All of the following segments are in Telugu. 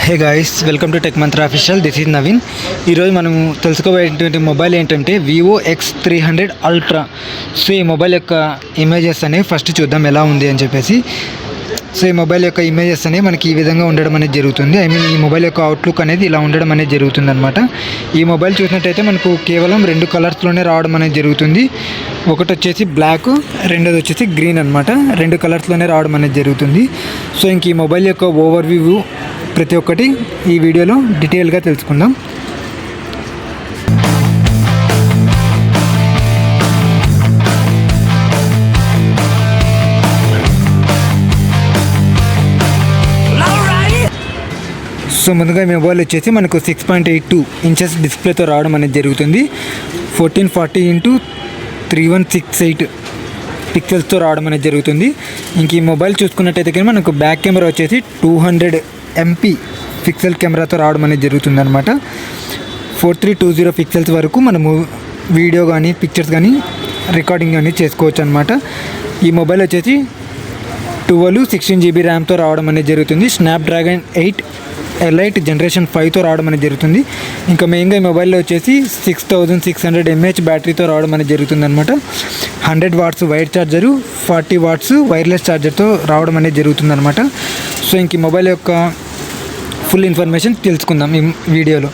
Hey guys, welcome to tech Mantra official. This is Naveen. ఈరోజు మనం తెలుసుకోబోయేటువంటి మొబైల్ ఏంటంటే వివో X300 అల్ట్రా. సో ఈ మొబైల్ యొక్క ఇమేజెస్ అనేవి ఫస్ట్ చూద్దాం ఎలా ఉంది అని చెప్పేసి. సో ఈ మొబైల్ యొక్క ఇమేజెస్ అనేవి మనకి ఈ విధంగా ఉండడం అనేది జరుగుతుంది. ఈ మొబైల్ యొక్క అవుట్లుక్ అనేది ఇలా ఉండడం అనేది జరుగుతుంది అనమాట. ఈ మొబైల్ చూసినట్టయితే మనకు కేవలం 2 కలర్స్లోనే రావడం అనేది జరుగుతుంది. ఒకటి వచ్చేసి బ్లాక్, రెండోది వచ్చేసి గ్రీన్ అనమాట. 2 కలర్స్లోనే రావడం అనేది జరుగుతుంది. సో ఇంక ఈ మొబైల్ యొక్క ఓవర్ వ్యూ ప్రతి ఒక్కటి ఈ వీడియోలో డీటెయిల్గా తెలుసుకుందాం. సో ముందుగా ఈ మొబైల్ వచ్చేసి మనకు 6.82 ఇంచెస్ డిస్ప్లేతో రావడం అనేది జరుగుతుంది. 1440x3168 పిక్సెల్స్తో రావడం అనేది జరుగుతుంది. ఇంక ఈ మొబైల్ చూసుకున్నట్టయితే కానీ మనకు బ్యాక్ కెమెరా వచ్చేసి 200 MP పిక్సెల్ కెమెరాతో రావడం అనేది జరుగుతుంది అనమాట. 4320 పిక్సెల్స్ వరకు మనము వీడియో కానీ పిక్చర్స్ కానీ రికార్డింగ్ కానీ చేసుకోవచ్చు అనమాట. ఈ మొబైల్ వచ్చేసి 16 GB ర్యామ్తో రావడం అనేది జరుగుతుంది. స్నాప్డ్రాగన్ 8 ఎలైట్ జనరేషన్ 5తో రావడం అనేది జరుగుతుంది. ఇంకా మెయిన్గా ఈ మొబైల్లో వచ్చేసి 6600 mAh బ్యాటరీతో రావడం అనేది జరుగుతుంది అనమాట. 100 watts wire charger, 40 watts wireless ఛార్జర్తో రావడం అనేది జరుగుతుంది అనమాట. సో ఇంక ఈ మొబైల్ యొక్క ఫుల్ ఇన్ఫర్మేషన్ తెలుసుకుందాం ఈ వీడియోలో.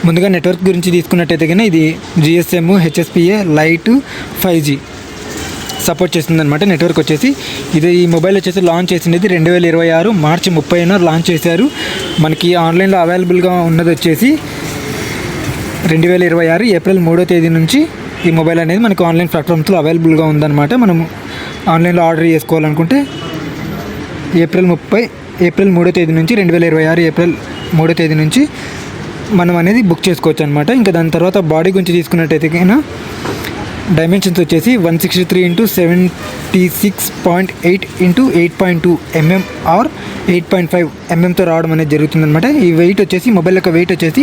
ముందుగా నెట్వర్క్ గురించి తీసుకున్నట్టయితే కానీ ఇది GSM, HSPA, లైట్, 5G సపోర్ట్ చేస్తుందన్నమాట. నెట్వర్క్ వచ్చేసి ఈ మొబైల్ వచ్చేసి లాంచ్ చేసింది 2026 మార్చి 30న లాంచ్ చేశారు. మనకి ఆన్లైన్లో అవైలబుల్గా ఉన్నది వచ్చేసి 2026 ఏప్రిల్ 3వ తేదీ నుంచి ఈ మొబైల్ అనేది మనకు ఆన్లైన్ ప్లాట్ఫామ్స్లో అవైలబుల్గా ఉందన్నమాట. మనం ఆన్లైన్లో ఆర్డర్ చేసుకోవాలనుకుంటే ఏప్రిల్ 3వ తేదీ నుంచి 2026 ఏప్రిల్ 3వ తేదీ నుంచి మనం అనేది బుక్ చేసుకోవచ్చు అనమాట. ఇంకా దాని తర్వాత బాడీ గురించి తీసుకున్నట్టయితే డైమెన్షన్స్ వచ్చేసి 163x76.8 x 8.2 mm ఆర్ 8.5 mmతో రావడం అనేది జరుగుతుంది అనమాట. ఈ వెయిట్ వచ్చేసి మొబైల్ యొక్క వెయిట్ వచ్చేసి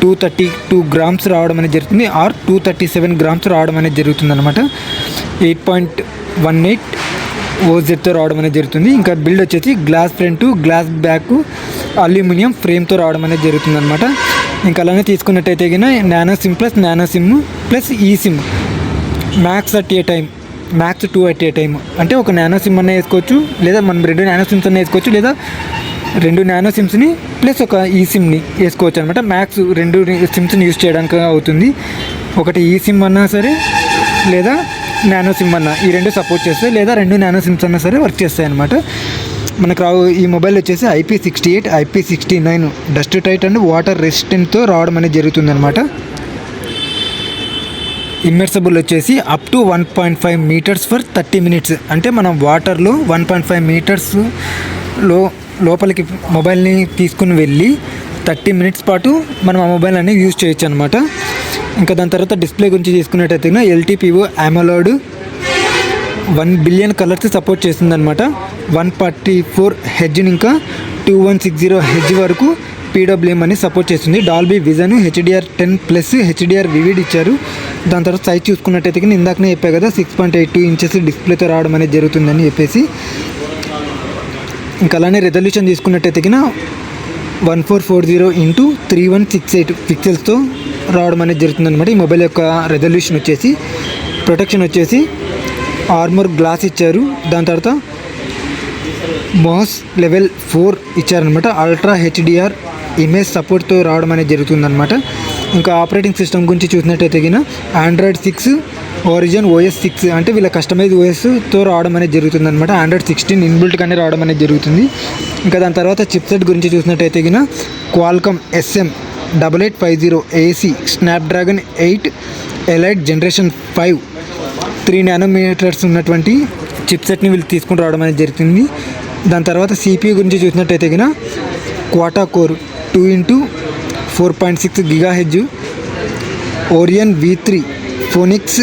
232 గ్రామ్స్ రావడం అనేది జరుగుతుంది, ఆర్ 237 గ్రామ్స్ రావడం అనేది జరుగుతుంది అనమాట. 8.18 OZతో రావడం అనేది జరుగుతుంది. ఇంకా బిల్డ్ వచ్చేసి glass front, glass back, aluminium ఫ్రేమ్తో రావడం అనేది జరుగుతుంది అనమాట. ఇంకా అలానే తీసుకున్నట్టయితే nano SIM plus eSIM max 2 at a time అంటే ఒక నానో సిమ్ అన్న వేసుకోవచ్చు, లేదా మనం 2 నానో సిమ్స్ అన్న వేసుకోవచ్చు, లేదా 2 నానో సిమ్స్ని ప్లస్ ఒక ఈ సిమ్ని వేసుకోవచ్చు అనమాట. మ్యాక్స్ 2 సిమ్స్ని యూజ్ చేయడానికి అవుతుంది. ఒకటి ఈ సిమ్ అన్నా సరే, లేదా నానో సిమ్ అన్న, ఈ 2 సపోర్ట్ చేస్తాయి, లేదా 2 నానో సిమ్స్ అన్నా సరే వర్క్ చేస్తాయి అనమాట. మనకు ఈ మొబైల్ వచ్చేసి IP68, IP69 dust tight and water రెసిస్టెంట్తో రావడం అనేది జరుగుతుంది అనమాట. ఇమ్మర్సబుల్ వచ్చేసి up to 1.5 metres for 30 minutes అంటే మనం వాటర్లో 1.5 మీటర్స్ లోపలికి మొబైల్ని తీసుకుని వెళ్ళి 30 minutes పాటు మనం ఆ మొబైల్ అనేది యూజ్ చేయొచ్చు అనమాట. ఇంకా దాని తర్వాత డిస్ప్లే గురించి తీసుకున్నట్టయితే LTPO AMOLED 1 billion colours support చేస్తుందన్నమాట. 144 Hz ఇంకా 2160 Hz వరకు PWM అని సపోర్ట్ చేస్తుంది. Dolby vision, HDR10+ HDR vivid ఇచ్చారు. దాని తర్వాత సైజ్ చూసుకున్నట్టయితే ఇందాకనే చెప్పా కదా 6.82 ఇంచెస్ డిస్ప్లేతో రావడం అనేది జరుగుతుందని చెప్పేసి. ఇంకా అలానే రెజల్యూషన్ తీసుకున్నట్టయితే 1440x3168 పిక్సెల్స్తో రావడం అనేది జరుగుతుంది అనమాట. ఈ మొబైల్ యొక్క రెజల్యూషన్ వచ్చేసి, ప్రొటెక్షన్ వచ్చేసి ఆర్మర్ గ్లాస్ ఇచ్చారు. దాని తర్వాత MOS లెవెల్ 4 ఇచ్చారనమాట. అల్ట్రా HDR ఇమేజ్ సపోర్ట్తో రావడం అనేది జరుగుతుందన్నమాట. ఇంకా ఆపరేటింగ్ సిస్టమ్ గురించి చూసినట్టయితే Android 6 Origin OS 6 అంటే వీళ్ళ కస్టమైజ్ OSతో రావడం అనేది జరుగుతుంది అనమాట. Android 16 ఇన్బిల్ట్గానే రావడం అనేది జరుగుతుంది. ఇంకా దాని తర్వాత చిప్సెట్ గురించి చూసినట్టయితే Qualcomm SM8850 AC Snapdragon 8 elite generation 5 3 nanometers ఉన్నటువంటి చిప్సెట్ని వీళ్ళు తీసుకుని రావడం అనేది జరుగుతుంది. దాని తర్వాత CPU గురించి చూసినట్టయితే క్వాటా core 2x4.6 GHz Oryon V3 Phoenix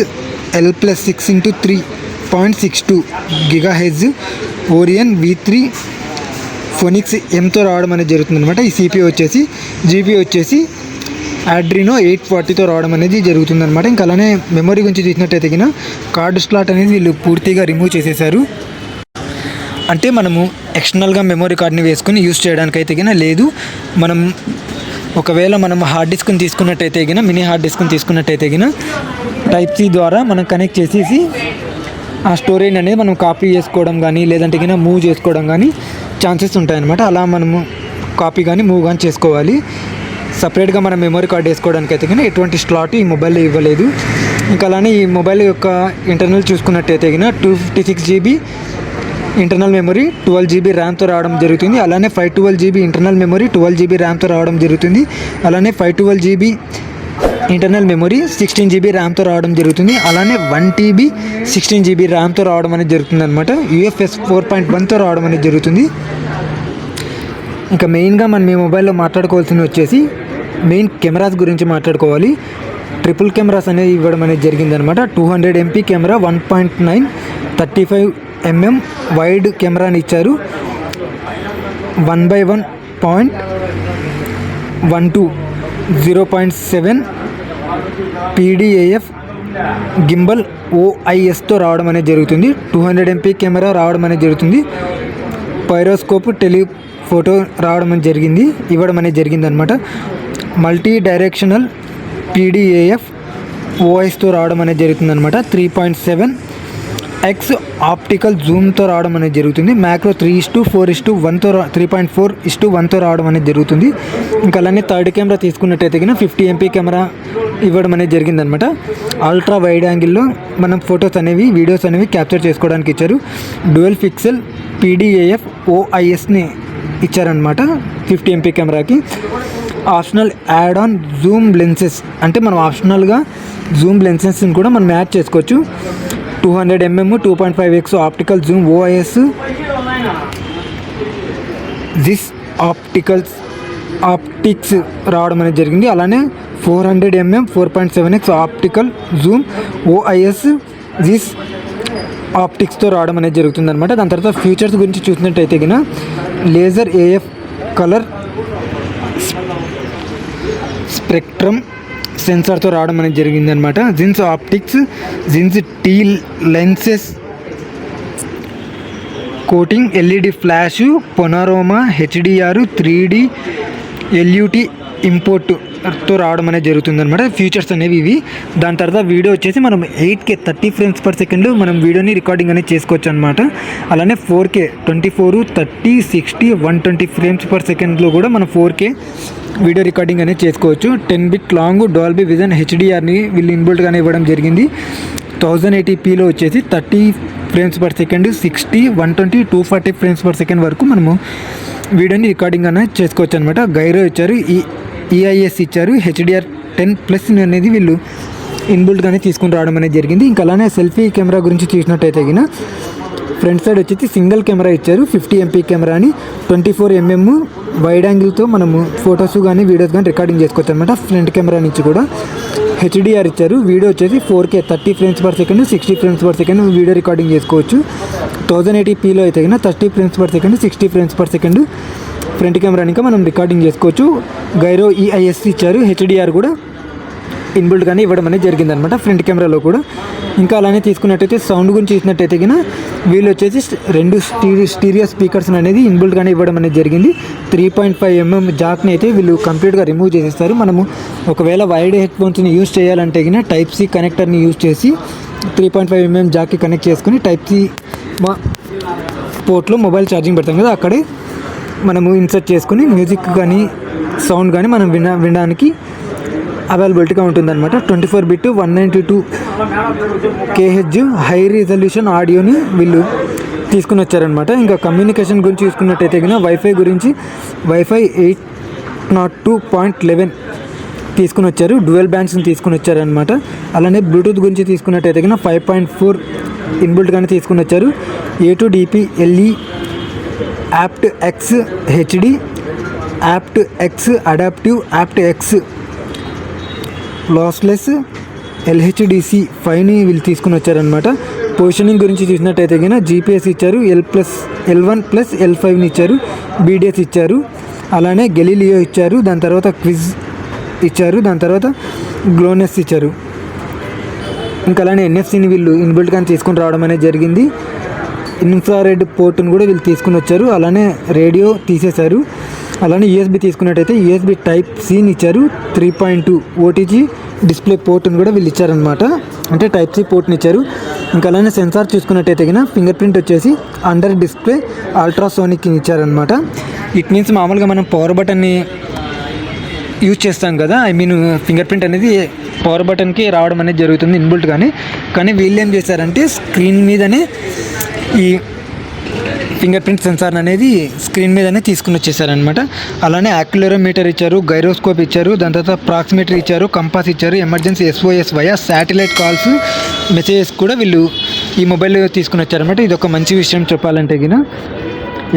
L+6 x 3.62 GHz Oryon V3 Phoenix Mతో రావడం అనేది జరుగుతుంది అనమాట. ఈ CPU వచ్చేసి GPU వచ్చేసి Adreno 840తో రావడం అనేది జరుగుతుంది అనమాట. ఇంకా అలానే మెమరీ గురించి చూసినట్టయితే కార్డ్ స్లాట్ అనేది వీళ్ళు పూర్తిగా రిమూవ్ చేసేసారు. అంటే మనము ఎక్స్టర్నల్గా మెమరీ కార్డ్ని వేసుకుని యూస్ చేయడానికి అయితే గిన లేదు. మనం ఒకవేళ మనం హార్డ్ డిస్క్ని తీసుకున్నట్టయితే గిన మినీ హార్డ్ డిస్క్ని తీసుకున్నట్టయితే గిన టైప్ సి ద్వారా మనం కనెక్ట్ చేసేసి ఆ స్టోరేజ్ అనేది మనం కాపీ చేసుకోవడం కానీ లేదంటే గిన మూవ్ చేసుకోవడం కానీ ఛాన్సెస్ ఉంటాయన్నమాట. అలా మనము కాపీ కానీ మూవ్ కానీ చేసుకోవాలి. సపరేట్గా మనం మెమరీ కార్డ్ వేసుకోవడానికి అయితే కానీ ఎటువంటి స్లాట్ ఈ మొబైల్లో ఇవ్వలేదు. ఇంకా అలానే ఈ మొబైల్ యొక్క ఇంటర్నల్ చూసుకున్నట్టయితే గిన 256 GB ఇంటర్నల్ మెమరీ 12 GB ర్యామ్తో రావడం జరుగుతుంది. అలానే 512 GB ఇంటర్నల్ మెమరీ 12 GB ర్యామ్తో రావడం జరుగుతుంది. అలానే 512 GB ఇంటర్నల్ మెమరీ 16 GB ర్యామ్తో రావడం జరుగుతుంది. అలానే 1 TB 16 GB ర్యామ్తో రావడం అనేది జరుగుతుంది అనమాట. UFS 4.1తో రావడం అనేది జరుగుతుంది. ఇంకా మెయిన్గా మనం ఈ మొబైల్లో మాట్లాడుకోవాల్సింది వచ్చేసి మెయిన్ కెమెరాస్ గురించి మాట్లాడుకోవాలి. ట్రిపుల్ కెమెరాస్ అనేది ఇవ్వడం అనేది జరిగిందనమాట. 200 MP కెమెరా, 1.9 35mm వైడ్ కెమెరాని ఇచ్చారు. 1/1.12 0.7 PDAF గింబల్ OISతో రావడం అనేది జరుగుతుంది. 200 MP కెమెరా రావడం అనేది జరుగుతుంది. పైరోస్కోప్ టెలిఫోటో రావడం అనేది ఇవ్వడం అనేది జరిగింది అనమాట. మల్టీ డైరెక్షనల్ PDAF OISతో రావడం అనేది జరుగుతుంది అనమాట. 3.7x ఆప్టికల్ జూమ్తో రావడం అనేది జరుగుతుంది. మ్యాక్రో 3:4:1తో 3.4:1తో రావడం అనేది జరుగుతుంది. ఇంకా అలానే థర్డ్ కెమెరా తీసుకున్నట్టయితే కన్నా 50 MP కెమెరా ఇవ్వడం అనేది జరిగిందనమాట. అల్ట్రా వైడ్ యాంగిల్లో మనం ఫొటోస్ అనేవి వీడియోస్ అనేవి క్యాప్చర్ చేసుకోవడానికి ఇచ్చారు. డ్యూయల్ పిక్సెల్ PDAF OISని ఇచ్చారనమాట 50 MP కెమెరాకి. Optional add on zoom lenses అంటే మనం ఆప్షనల్గా జూమ్ లెన్సెస్ని కూడా మనం యాడ్ చేసుకోవచ్చు. 200mm 2.5x optical zoom OIS Zeiss optics రావడం అనేది జరిగింది. అలానే 400mm 4.7x optical zoom OIS Zeiss ఆప్టిక్స్తో రావడం అనేది జరుగుతుంది అనమాట. దాని తర్వాత ఫీచర్స్ గురించి చూసినట్టయితే కినా లేజర్ AF కలర్ స్పెక్ట్రమ్ సెన్సార్తో రావడం అనేది జరిగింది అనమాట. జిన్స్ ఆప్టిక్స్, జిన్స్ T lenses coating, LED flash, panorama, HDR, 3D LUT ఇంపోర్ట్తో రావడం అనేది జరుగుతుంది అనమాట. ఫీచర్స్ అనేవి ఇవి. దాని తర్వాత వీడియో వచ్చేసి మనం 8K 30 frames per second మనం వీడియోని రికార్డింగ్ అనేది చేసుకోవచ్చు అనమాట. అలానే 4K 24, 30, 60, 120 frames per secondలో కూడా మనం 4K వీడియో రికార్డింగ్ అనేది చేసుకోవచ్చు. 10-bit లాంగ్ డాల్బీ విజన్ HDRని వీళ్ళు ఇన్బుల్ట్గానే ఇవ్వడం జరిగింది. 1080pలో వచ్చేసి 30 frames per second, 60, 120, 240 frames per second వరకు మనము వీడియోని రికార్డింగ్ అనేది చేసుకోవచ్చు అనమాట. గైరో ఇచ్చారు, EIS ఇచ్చారు, HDR10+ అనేది వీళ్ళు ఇన్బుల్ట్గానే తీసుకుని రావడం అనేది జరిగింది. ఇంకా అలానే సెల్ఫీ కెమెరా గురించి చూసినట్టయితే కిన ఫ్రంట్ సైడ్ వచ్చేసి సింగిల్ కెమెరా ఇచ్చారు. 50 MP కెమెరాని 24mm వైడ్ యాంగిల్తో మనము ఫొటోస్ కానీ వీడియోస్ కానీ రికార్డింగ్ చేసుకోవచ్చు అనమాట. ఫ్రంట్ కెమెరా నుంచి కూడా HDR ఇచ్చారు. వీడియో వచ్చేసి 4K 30 frames per second, 60 frames per second video recording చేసుకోవచ్చు. 1080pలో అయితే కన్నా 30 frames per second, 60 frames per second front camera ఇంకా మనం రికార్డింగ్ చేసుకోవచ్చు. గైరో EIS ఇచ్చారు. HDR కూడా ఇన్బుల్ట్గానే ఇవ్వడం అనేది జరిగిందనమాట ఫ్రంట్ కెమెరాలో కూడా. ఇంకా అలానే తీసుకున్నట్టయితే సౌండ్ గురించి చూసినట్టయితే కన్నా వీళ్ళు వచ్చేసి 2 స్టీరియో స్పీకర్స్ అనేది ఇన్బుల్ట్గానే ఇవ్వడం అనేది జరిగింది. 3.5mm జాక్ని అయితే వీళ్ళు కంప్లీట్గా రిమూవ్ చేసేస్తారు. మనము ఒకవేళ వైడ్ హెడ్ ఫోన్స్ని యూజ్ చేయాలంటే కన్నా Type-C కనెక్టర్ని యూజ్ చేసి 3.5mm జాక్కి కనెక్ట్ చేసుకుని Type-C పోర్ట్లో మొబైల్ ఛార్జింగ్ పెడతాం కదా, అక్కడే మనము ఇన్సర్ట్ చేసుకుని మ్యూజిక్ కానీ సౌండ్ కానీ మనం వినడానికి అవైలబిలిటీగా ఉంటుందన్నమాట. 24-bit 192kHz హై రిజల్యూషన్ ఆడియోని వీళ్ళు తీసుకుని వచ్చారనమాట. ఇంకా కమ్యూనికేషన్ గురించి చూసుకున్నట్టయితే కన్నా వైఫై 802.11 తీసుకుని వచ్చారు. డ్యూయల్ బ్యాండ్స్ని తీసుకుని వచ్చారనమాట. అలానే బ్లూటూత్ గురించి తీసుకున్నట్టయితే కన్నా 5.4 ఇన్బుల్ట్గానే తీసుకుని వచ్చారు. A2DP LE aptX HD aptX adaptive aptX lossless LHDC 5ని వీళ్ళు తీసుకుని వచ్చారనమాట. పొజిషనింగ్ గురించి చూసినట్టయితే కన్నా GPS ఇచ్చారు, L1+ L5ని ఇచ్చారు, BDS ఇచ్చారు, అలానే గెలీలియో ఇచ్చారు, దాని తర్వాత క్విజ్ ఇచ్చారు, దాని తర్వాత గ్లోనెస్ ఇచ్చారు. ఇంకా అలానే NFC వీళ్ళు ఇన్బిల్ట్గానే తీసుకుని రావడం అనేది జరిగింది. ఇన్ఫ్రారెడ్ పోర్ట్ని కూడా వీళ్ళు తీసుకుని వచ్చారు. అలానే రేడియో తీసేశారు. అలానే యూఎస్బి తీసుకున్నట్టయితే యూఎస్బి టైప్ సిని ఇచ్చారు. 3.2 ఓటీజీ డిస్ప్లే పోర్ట్ని కూడా వీళ్ళు ఇచ్చారనమాట, అంటే టైప్ సి పోర్ట్ని ఇచ్చారు. ఇంకా అలానే సెన్సార్ చూసుకున్నట్టయితే ఫింగర్ ప్రింట్ వచ్చేసి అండర్ డిస్ప్లే అల్ట్రాసోనిక్ని ఇచ్చారనమాట. ఇట్ మీన్స్ మామూలుగా మనం పవర్ బటన్ని యూజ్ చేస్తాం కదా, ఫింగర్ ప్రింట్ అనేది పవర్ బటన్కి రావడం అనేది జరుగుతుంది ఇన్బుల్ట్. కానీ వీళ్ళు ఏం చేశారంటే స్క్రీన్ మీదనే ఈ ఫింగర్ ప్రింట్ సెన్సార్ అనేది స్క్రీన్ మీదనే తీసుకుని వచ్చేసారనమాట. అలానే యాక్యులరోమీటర్ ఇచ్చారు, గైరోస్కోప్ ఇచ్చారు, దాని తర్వాత ప్రాక్సిమీటర్ ఇచ్చారు, కంపాస్ ఇచ్చారు, emergency SOS via satellite calls messages కూడా వీళ్ళు ఈ మొబైల్ తీసుకుని వచ్చారనమాట. ఇది ఒక మంచి విషయం చెప్పాలంటే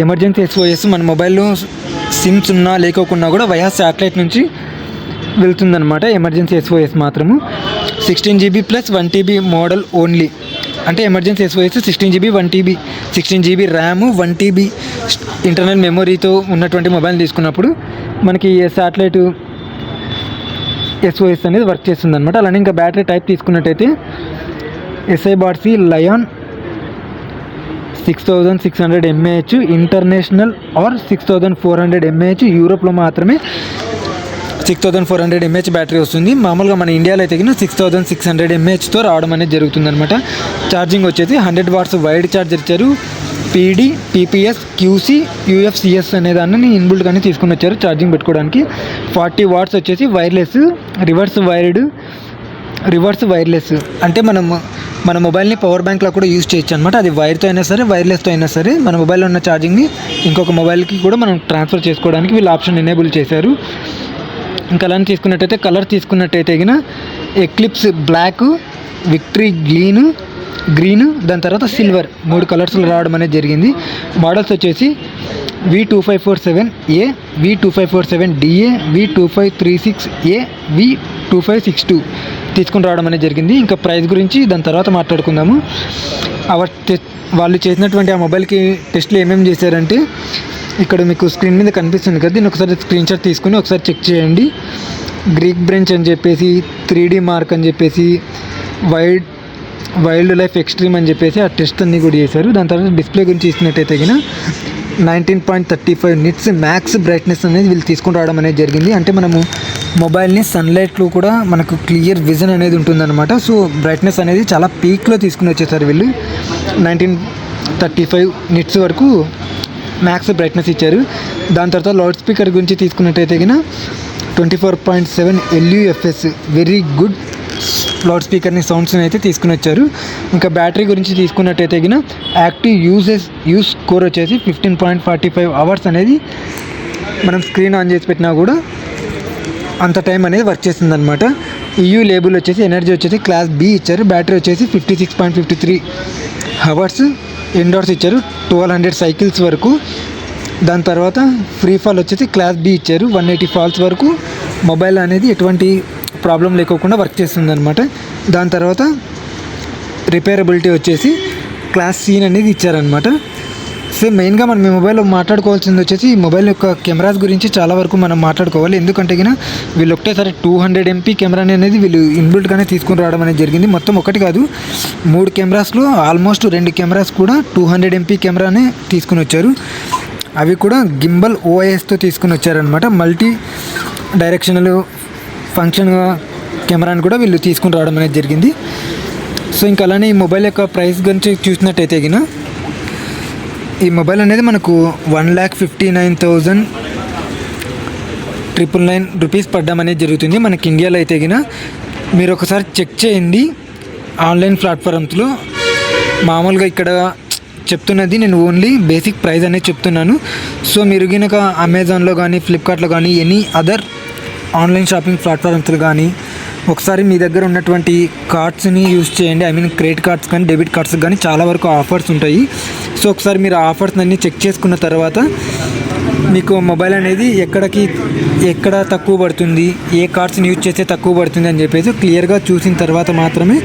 ఎమర్జెన్సీ SOS మన మొబైల్లో సిమ్స్ ఉన్నా లేకోకున్నా కూడా వయా శాటిలైట్ నుంచి వెళ్తుందనమాట ఎమర్జెన్సీ SOS మాత్రము. 16GB + 1TB మోడల్ ఓన్లీ, అంటే emergency SOS 16GB 1TB 16GB RAM 1TB internal మెమొరీతో ఉన్నటువంటి మొబైల్ తీసుకున్నప్పుడు మనకి శాటిలైట్ SOS అనేది వర్క్ చేస్తుంది అనమాట. అలానే ఇంకా బ్యాటరీ టైప్ తీసుకున్నట్టయితే SiBarc లయాన్ 6600 mAh international are 6400 mAh, యూరోప్లో మాత్రమే 6400 mAh బ్యాటరీ వస్తుంది. మామూలుగా మన ఇండియాలో అయితే 6600 mAhతో రావడం అనేది జరుగుతుంది అనమాట. ఛార్జింగ్ వచ్చేసి 100 వాట్స్ వైడ్ ఛార్జర్ ఇచ్చారు. PD, PPS, QC, UFCS అనే దాన్ని ఇన్బుల్ట్గానే తీసుకుని వచ్చారు ఛార్జింగ్ పెట్టుకోవడానికి. 40 వాట్స్ వచ్చేసి వైర్లెస్, రివర్స్ వైర్లెస్, అంటే మన మొబైల్ని పవర్ బ్యాంక్లో కూడా యూజ్ చేయొచ్చు అనమాట. అది వైర్తో అయినా సరే వైర్లెస్తో అయినా సరే మన మొబైల్లో ఉన్న ఛార్జింగ్ని ఇంకొక మొబైల్కి కూడా మనం ట్రాన్స్ఫర్ చేసుకోవడానికి వీళ్ళు ఆప్షన్ ఎనేబుల్ చేశారు. ఇంకా అలానే తీసుకున్నట్టయితే కలర్ తీసుకున్నట్టయితే ఎక్లిప్స్ బ్లాక్, విక్టరీ గ్రీన్, దాని తర్వాత సిల్వర్, 3 కలర్స్లో రావడం అనేది జరిగింది. మోడల్స్ వచ్చేసి V2547A, V2547DA, V2536A, V2562 తీసుకుని రావడం అనేది జరిగింది. ఇంకా ప్రైస్ గురించి దాని తర్వాత మాట్లాడుకుందాము. వాళ్ళు చేసినటువంటి ఆ మొబైల్కి టెస్ట్లు ఏమేమి చేశారంటే ఇక్కడ మీకు స్క్రీన్ మీద కనిపిస్తుంది కదా, దీన్ని ఒకసారి స్క్రీన్ షాట్ తీసుకుని ఒకసారి చెక్ చేయండి. గ్రీక్ బ్రెంచ్ అని చెప్పేసి, 3D మార్క్ అని చెప్పేసి, వైల్డ్ లైఫ్ ఎక్స్ట్రీమ్ అని చెప్పేసి ఆ టెస్ట్ అన్నీ కూడా చేశారు. దాని తర్వాత డిస్ప్లే గురించి ఇచ్చినట్టయితే 19.35 నిట్స్ మ్యాక్స్ బ్రైట్నెస్ అనేది వీళ్ళు తీసుకుని రావడం అనేది జరిగింది. అంటే మనము మొబైల్ని సన్లైట్లో కూడా మనకు క్లియర్ విజన్ అనేది ఉంటుందన్నమాట. సో బ్రైట్నెస్ అనేది చాలా పీక్లో తీసుకుని వచ్చేసారు వీళ్ళు. 1935 నిట్స్ వరకు మ్యాక్స్ బ్రైట్నెస్ ఇచ్చారు. దాని తర్వాత లౌడ్ స్పీకర్ గురించి తీసుకున్నట్టయితే 24.7 LUFS వెరీ గుడ్ లౌడ్ స్పీకర్ని సౌండ్స్ని అయితే తీసుకుని వచ్చారు. ఇంకా బ్యాటరీ గురించి తీసుకున్నట్టయితే యాక్టివ్ యూస్ స్కోర్ వచ్చేసి 15.45 అవర్స్ అనేది మనం స్క్రీన్ ఆన్ చేసి పెట్టినా కూడా అంత టైం అనేది వర్క్ చేస్తుంది అనమాట. EU లేబుల్ వచ్చేసి ఎనర్జీ వచ్చేసి క్లాస్ B ఇచ్చారు. బ్యాటరీ వచ్చేసి 56.53 అవర్స్ ఇండోర్స్ ఇచ్చారు, 1200 సైకిల్స్ వరకు. దాని తర్వాత ఫ్రీ ఫాల్ వచ్చేసి క్లాస్ B ఇచ్చారు, 180 ఫాల్స్ వరకు మొబైల్ అనేది ఎటువంటి ప్రాబ్లం లేకోకుండా వర్క్ చేస్తుంది అనమాట. దాని తర్వాత రిపేరబిలిటీ వచ్చేసి క్లాస్ C అనేది ఇచ్చారనమాట. సో మెయిన్గా మనం ఈ మొబైల్లో మాట్లాడుకోవాల్సింది వచ్చేసి ఈ మొబైల్ యొక్క కెమెరాస్ గురించి చాలా వరకు మనం మాట్లాడుకోవాలి. ఎందుకంటే వీళ్ళు ఒకటేసారి 200 MP కెమెరాని అనేది వీళ్ళు ఇన్బిల్ట్గానే తీసుకుని రావడం అనేది జరిగింది. మొత్తం ఒకటి కాదు 3 కెమెరాస్లో ఆల్మోస్ట్ 2 కెమెరాస్ కూడా 200 MP కెమెరానే తీసుకుని వచ్చారు. అవి కూడా గింబల్ OISతో తీసుకుని వచ్చారనమాట. మల్టీ డైరెక్షనల్ ఫంక్షన్ కెమెరాని కూడా వీళ్ళు తీసుకుని రావడం అనేది జరిగింది. సో ఇంకా అలానే ఈ మొబైల్ యొక్క ప్రైస్ గురించి చూసినట్టయితే ఈ మొబైల్ అనేది మనకు 1,59,999 రూపీస్ పడ్డం అనేది జరుగుతుంది మనకి ఇండియాలో అయితే. మీరు ఒకసారి చెక్ చేయండి ఆన్లైన్ ప్లాట్ఫామ్స్లో. మామూలుగా ఇక్కడ చెప్తున్నది నేను ఓన్లీ బేసిక్ ప్రైస్ అనేది చెప్తున్నాను. సో మీరు కనుక అమెజాన్లో కానీ ఫ్లిప్కార్ట్లో కానీ ఎనీ అదర్ ఆన్లైన్ షాపింగ్ ప్లాట్ఫామ్స్లో కానీ ఒకసారి మీ దగ్గర ఉన్నటువంటి కార్డ్స్ని యూజ్ చేయండి. క్రెడిట్ కార్డ్స్ కానీ డెబిట్ కార్డ్స్ కానీ చాలా వరకు ఆఫర్స్ ఉంటాయి. సో ఒకసారి మీరు ఆఫర్స్ అన్నీ చెక్ చేసుకున్న తర్వాత మీకు మొబైల్ అనేది ఎక్కడ తక్కువ పడుతుంది, ఏ కార్డ్స్ని యూజ్ చేస్తే తక్కువ పడుతుంది అని చెప్పేసి క్లియర్గా చూసిన తర్వాత మాత్రమే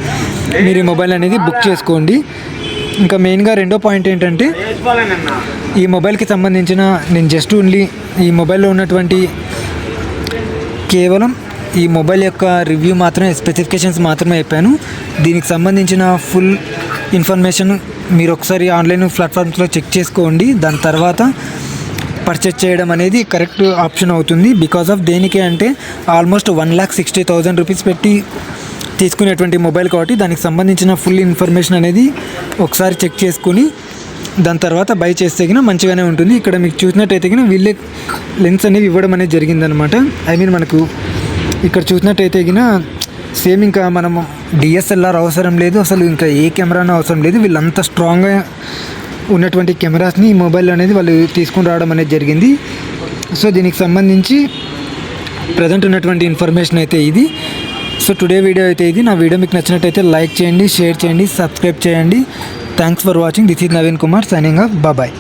మీరు ఈ మొబైల్ అనేది బుక్ చేసుకోండి. ఇంకా మెయిన్గా రెండో పాయింట్ ఏంటంటే ఈ మొబైల్కి సంబంధించిన నేను జస్ట్ ఓన్లీ ఈ మొబైల్లో ఉన్నటువంటి కేవలం ఈ మొబైల్ యొక్క రివ్యూ మాత్రమే, స్పెసిఫికేషన్స్ మాత్రమే చెప్పాను. దీనికి సంబంధించిన ఫుల్ ఇన్ఫర్మేషన్ మీరు ఒకసారి ఆన్లైన్ ప్లాట్ఫామ్స్లో చెక్ చేసుకోండి. దాని తర్వాత పర్చేజ్ చేయడం అనేది కరెక్ట్ ఆప్షన్ అవుతుంది. బికాజ్ ఆఫ్ దేనికి అంటే ఆల్మోస్ట్ 1,60,000 రూపీస్ పెట్టి తీసుకునేటువంటి మొబైల్ కాబట్టి దానికి సంబంధించిన ఫుల్ ఇన్ఫర్మేషన్ అనేది ఒకసారి చెక్ చేసుకుని దాని తర్వాత బై చేస్తే గిన మంచిగానే ఉంటుంది. ఇక్కడ మీకు చూసినట్టయితే గిన వీళ్ళే లెన్స్ అనేవి ఇవ్వడం అనేది జరిగిందనమాట. ఐ మీన్ మనకు ఇక్కడ చూసినట్టయితే గిన సేమ్ ఇంకా మనం డిఎస్ఎల్ఆర్ అవసరం లేదు, అసలు ఇంకా ఏ కెమెరానో అవసరం లేదు. వీళ్ళంతా స్ట్రాంగ్గా ఉన్నటువంటి కెమెరాస్ని ఈ మొబైల్ అనేది వాళ్ళు తీసుకుని రావడం అనేది జరిగింది. సో దీనికి సంబంధించి ప్రజెంట్ ఉన్నటువంటి ఇన్ఫర్మేషన్ అయితే ఇది. సో టుడే వీడియో అయితే ఇది. నా వీడియో మీకు నచ్చినట్టయితే లైక్ చేయండి, షేర్ చేయండి, సబ్స్క్రైబ్ చేయండి. Thanks for watching. This is Naveen Kumar signing off. Bye.